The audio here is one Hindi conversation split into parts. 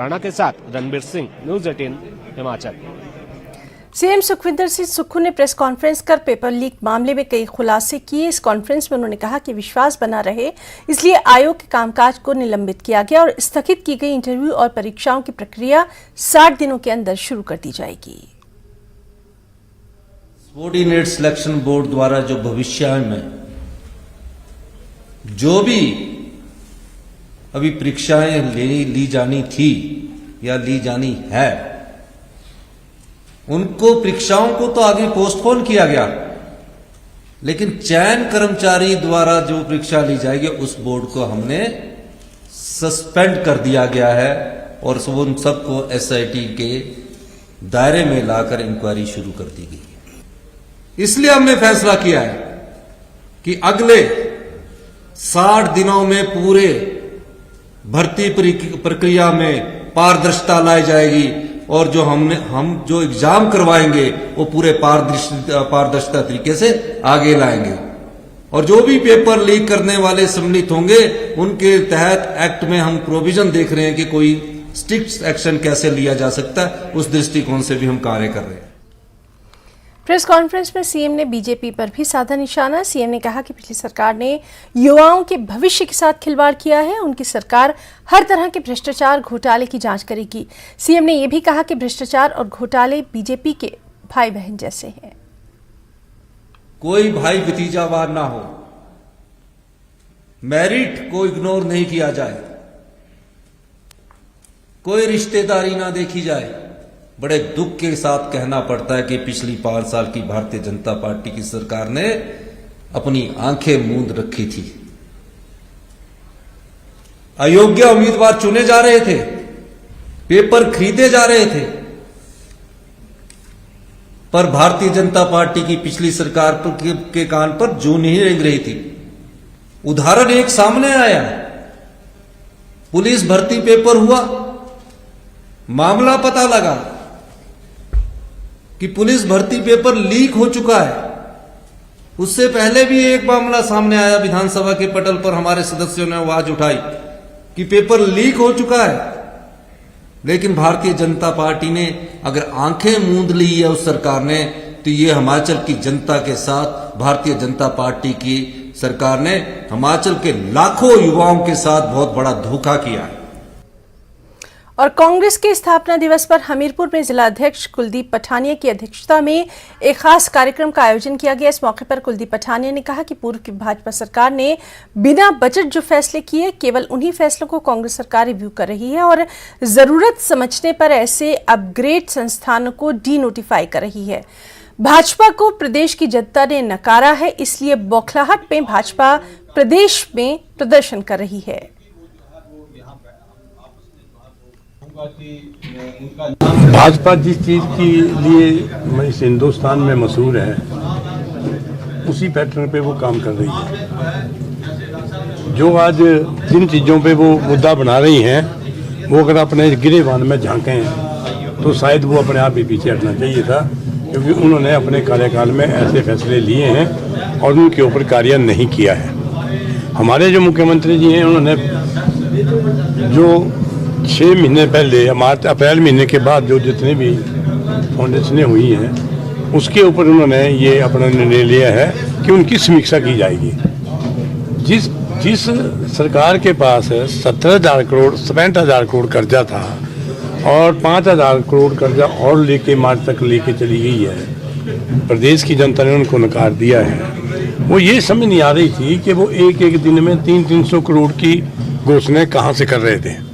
राणा के साथ रणबीर सिंह, न्यूज 18 हिमाचल। सीएम सुखविंदर सिंह सुक्खू ने प्रेस कॉन्फ्रेंस कर पेपर लीक मामले में कई खुलासे किए। इस कॉन्फ्रेंस में उन्होंने कहा कि विश्वास बना रहे, इसलिए आयोग के कामकाज को निलंबित किया गया और स्थगित की गई इंटरव्यू और परीक्षाओं की प्रक्रिया 60 दिनों के अंदर शुरू कर दी जाएगी। सबॉर्डिनेट सिलेक्शन बोर्ड द्वारा जो भविष्य में जो भी अभी परीक्षाएं ली जानी थी या ली जानी है, उनको परीक्षाओं को तो आगे पोस्टपोन किया गया, लेकिन चयन कर्मचारी द्वारा जो परीक्षा ली जाएगी उस बोर्ड को हमने सस्पेंड कर दिया गया है और उन सबको एसआईटी के दायरे में लाकर इंक्वायरी शुरू कर दी गई है। इसलिए हमने फैसला किया है कि अगले 60 दिनों में पूरे भर्ती प्रक्रिया में पारदर्शिता लाई जाएगी और जो हम जो एग्जाम करवाएंगे वो पूरे पारदर्शिता तरीके से आगे लाएंगे और जो भी पेपर लीक करने वाले सम्मिलित होंगे उनके तहत एक्ट में हम प्रोविजन देख रहे हैं कि कोई स्ट्रिक्ट एक्शन कैसे लिया जा सकता है, उस दृष्टिकोण से भी हम कार्य कर रहे हैं। प्रेस कॉन्फ्रेंस में सीएम ने बीजेपी पर भी साधा निशाना। सीएम ने कहा कि पिछली सरकार ने युवाओं के भविष्य के साथ खिलवाड़ किया है, उनकी सरकार हर तरह के भ्रष्टाचार घोटाले की जांच करेगी। सीएम ने यह भी कहा कि भ्रष्टाचार और घोटाले बीजेपी के भाई बहन जैसे हैं। कोई भाई भतीजावाद ना हो, मेरिट को इग्नोर नहीं किया जाए, कोई रिश्तेदारी ना देखी जाए। बड़े दुख के साथ कहना पड़ता है कि पिछली 5 साल की भारतीय जनता पार्टी की सरकार ने अपनी आंखें मूंद रखी थी। अयोग्य उम्मीदवार चुने जा रहे थे, पेपर खरीदे जा रहे थे, पर भारतीय जनता पार्टी की पिछली सरकार के कान पर जूं नहीं रेंग रही थी। उदाहरण एक सामने आया, पुलिस भर्ती पेपर हुआ, मामला पता लगा कि पुलिस भर्ती पेपर लीक हो चुका है। उससे पहले भी एक मामला सामने आया, विधानसभा के पटल पर हमारे सदस्यों ने आवाज उठाई कि पेपर लीक हो चुका है, लेकिन भारतीय जनता पार्टी ने अगर आंखें मूंद ली है उस सरकार ने, तो ये हिमाचल की जनता के साथ भारतीय जनता पार्टी की सरकार ने हिमाचल के लाखों युवाओं के साथ बहुत बड़ा धोखा किया है। और कांग्रेस के स्थापना दिवस पर हमीरपुर में जिला अध्यक्ष कुलदीप पठानिया की अध्यक्षता में एक खास कार्यक्रम का आयोजन किया गया। इस मौके पर कुलदीप पठानिया ने कहा कि पूर्व की भाजपा सरकार ने बिना बजट जो फैसले किए, केवल उन्हीं फैसलों को कांग्रेस सरकार रिव्यू कर रही है और जरूरत समझने पर ऐसे अपग्रेड संस्थानों को डी नोटिफाई कर रही है। भाजपा को प्रदेश की जनता ने नकारा है, इसलिए बौखलाहट में भाजपा प्रदेश में प्रदर्शन कर रही है। भाजपा जिस चीज के लिए इस हिंदुस्तान में मशहूर है, उसी पैटर्न पे वो काम कर रही है। जो आज जिन चीज़ों पे वो मुद्दा बना रही हैं, वो अगर अपने गिरेबान में झांकें तो शायद वो अपने आप ही पीछे हटना चाहिए था, क्योंकि उन्होंने अपने कार्यकाल में ऐसे फैसले लिए हैं और उनके ऊपर कार्य नहीं किया है। हमारे जो मुख्यमंत्री जी हैं, उन्होंने जो 6 महीने पहले अप्रैल महीने के बाद जो जितने भी फाउंडेशनें हुई हैं, उसके ऊपर उन्होंने ये अपना निर्णय लिया है कि उनकी समीक्षा की जाएगी। जिस सरकार के पास 17,000 करोड़ 65,000 करोड़ कर्जा था और 5,000 करोड़ कर्जा और लेके मार्च तक लेके चली गई है, प्रदेश की जनता ने उनको नकार दिया है। वो ये समझ नहीं आ रही थी कि वो एक दिन में 300 करोड़ की घोषणाएं कहाँ से कर रहे थे।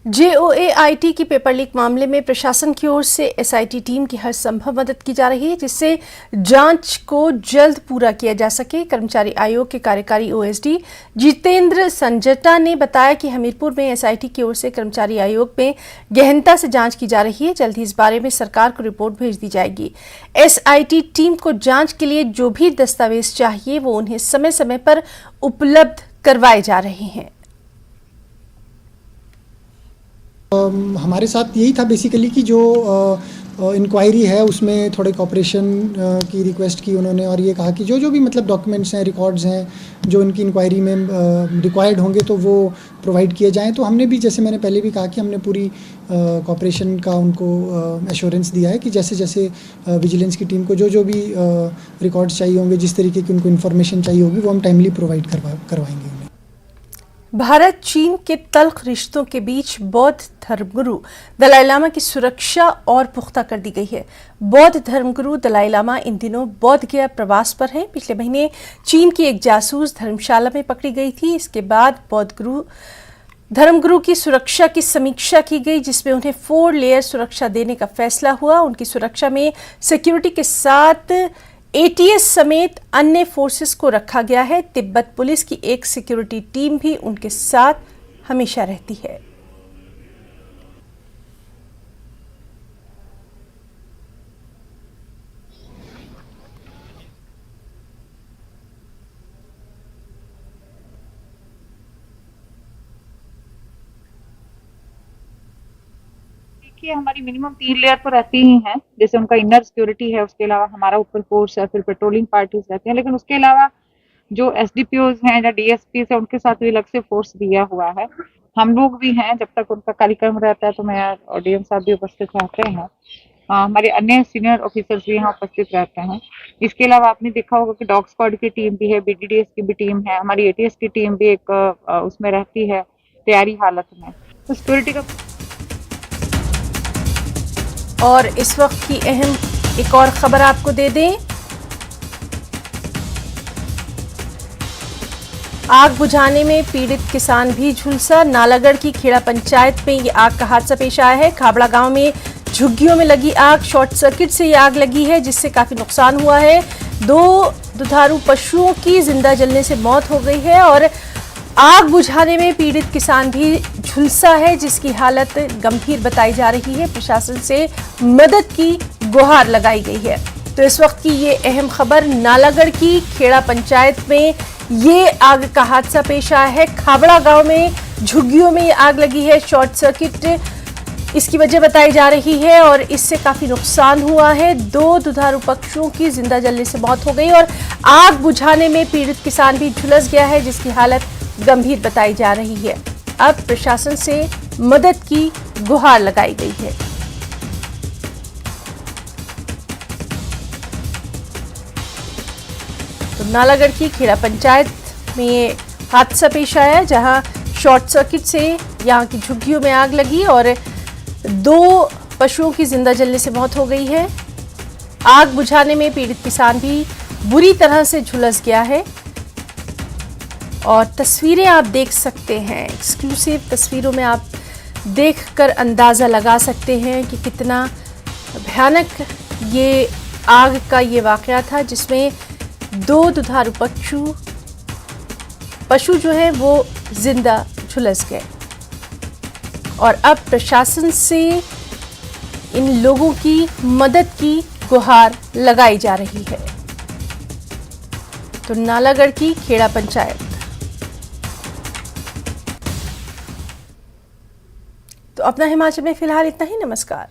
JOAIT की पेपर लीक मामले में प्रशासन की ओर से SIT टीम की हर संभव मदद की जा रही है, जिससे जांच को जल्द पूरा किया जा सके। कर्मचारी आयोग के कार्यकारी OSD जितेंद्र संजटा ने बताया कि हमीरपुर में SIT की ओर से कर्मचारी आयोग में गहनता से जांच की जा रही है। जल्द ही इस बारे में सरकार को रिपोर्ट भेज दी जाएगी। SIT टीम को जांच के लिए जो भी दस्तावेज चाहिए वो उन्हें समय समय पर उपलब्ध करवाए जा रहे हैं। हमारे साथ यही था बेसिकली कि जो इंक्वायरी है उसमें थोड़े कॉपरेशन की रिक्वेस्ट की उन्होंने, और ये कहा कि जो भी मतलब डॉक्यूमेंट्स हैं, रिकॉर्ड्स हैं जो इनकी इंक्वायरी में रिक्वायर्ड होंगे तो वो प्रोवाइड किए जाएं। तो हमने भी, जैसे मैंने पहले भी कहा कि हमने पूरी कॉपरेशन का उनको एश्योरेंस दिया है कि जैसे जैसे विजिलेंस की टीम को जो भी रिकॉर्ड्स चाहिए होंगे, जिस तरीके की उनको इन्फॉर्मेशन चाहिए होगी, वो हम टाइमली प्रोवाइड करवाएंगे उन्हें। भारत चीन के तल्ख रिश्तों के बीच बौद्ध धर्मगुरु दलाई लामा की सुरक्षा और पुख्ता कर दी गई है। बौद्ध धर्मगुरु दलाई लामा इन दिनों बौद्ध गया प्रवास पर हैं। पिछले महीने चीन की एक जासूस धर्मशाला में पकड़ी गई थी। इसके बाद बौद्ध धर्मगुरु की सुरक्षा की समीक्षा की गई, जिसमें उन्हें 4 लेयर सुरक्षा देने का फैसला हुआ। उनकी सुरक्षा में सिक्योरिटी के साथ ATS समेत अन्य फोर्सेस को रखा गया है। तिब्बत पुलिस की एक सिक्योरिटी टीम भी उनके साथ हमेशा रहती है। देखिए, हमारी मिनिमम 3 लेयर तो रहती ही हैं, जैसे उनका इनर सिक्योरिटी है, उसके अलावा हमारा ऊपर फोर्स है, फिर पेट्रोलिंग पार्टीज रहते हैं, लेकिन उसके अलावा जो SDPOs हैं या DSPs हैं उनके साथ भी अलग से फोर्स दिया हुआ है। हम लोग भी हैं, जब तक उनका कार्यक्रम रहता है तो मैं और DM साहब भी उपस्थित रहते हैं। हमारे अन्य सीनियर ऑफिसर्स भी यहाँ उपस्थित रहते हैं। इसके अलावा आपने देखा होगा कि डॉग स्क्वाड की टीम भी है, BDDS की भी टीम है, हमारी ATS की टीम भी एक उसमें रहती है तैयारी हालत में। तो सिक्योरिटी का और इस वक्त की अहम एक और खबर आपको दे दें। आग बुझाने में पीड़ित किसान भी झुलसा। नालागढ़ की खेड़ा पंचायत में ये आग का हादसा पेश आया है। खाबड़ा गांव में झुग्गियों में लगी आग, शॉर्ट सर्किट से ये आग लगी है, जिससे काफी नुकसान हुआ है। 2 दुधारू पशुओं की जिंदा जलने से मौत हो गई है और आग बुझाने में पीड़ित किसान भी झुलसा है, जिसकी हालत गंभीर बताई जा रही है। प्रशासन से मदद की गुहार लगाई गई है। तो इस वक्त की ये अहम खबर, नालागढ़ की खेड़ा पंचायत में ये आग का हादसा पेश आया है। खाबड़ा गांव में झुग्गियों में ये आग लगी है, शॉर्ट सर्किट इसकी वजह बताई जा रही है और इससे काफी नुकसान हुआ है। 2 दुधारू पक्षियों की जिंदा जलने से मौत हो गई और आग बुझाने में पीड़ित किसान भी झुलस गया है, जिसकी हालत गंभीर बताई जा रही है। अब प्रशासन से मदद की गुहार लगाई गई है। तो नालागढ़ की खेड़ा पंचायत में ये हादसा पेश आया, जहां शॉर्ट सर्किट से यहां की झुग्गियों में आग लगी और 2 पशुओं की जिंदा जलने से मौत हो गई है। आग बुझाने में पीड़ित किसान भी बुरी तरह से झुलस गया है और तस्वीरें आप देख सकते हैं। एक्सक्लूसिव तस्वीरों में आप देखकर अंदाज़ा लगा सकते हैं कि कितना भयानक ये आग का ये वाकया था, जिसमें 2 दुधारू पशु जो है वो जिंदा झुलस गए और अब प्रशासन से इन लोगों की मदद की गुहार लगाई जा रही है। तो नालागढ़ की खेड़ा पंचायत। तो अपना हिमाचल में फिलहाल इतना ही। नमस्कार।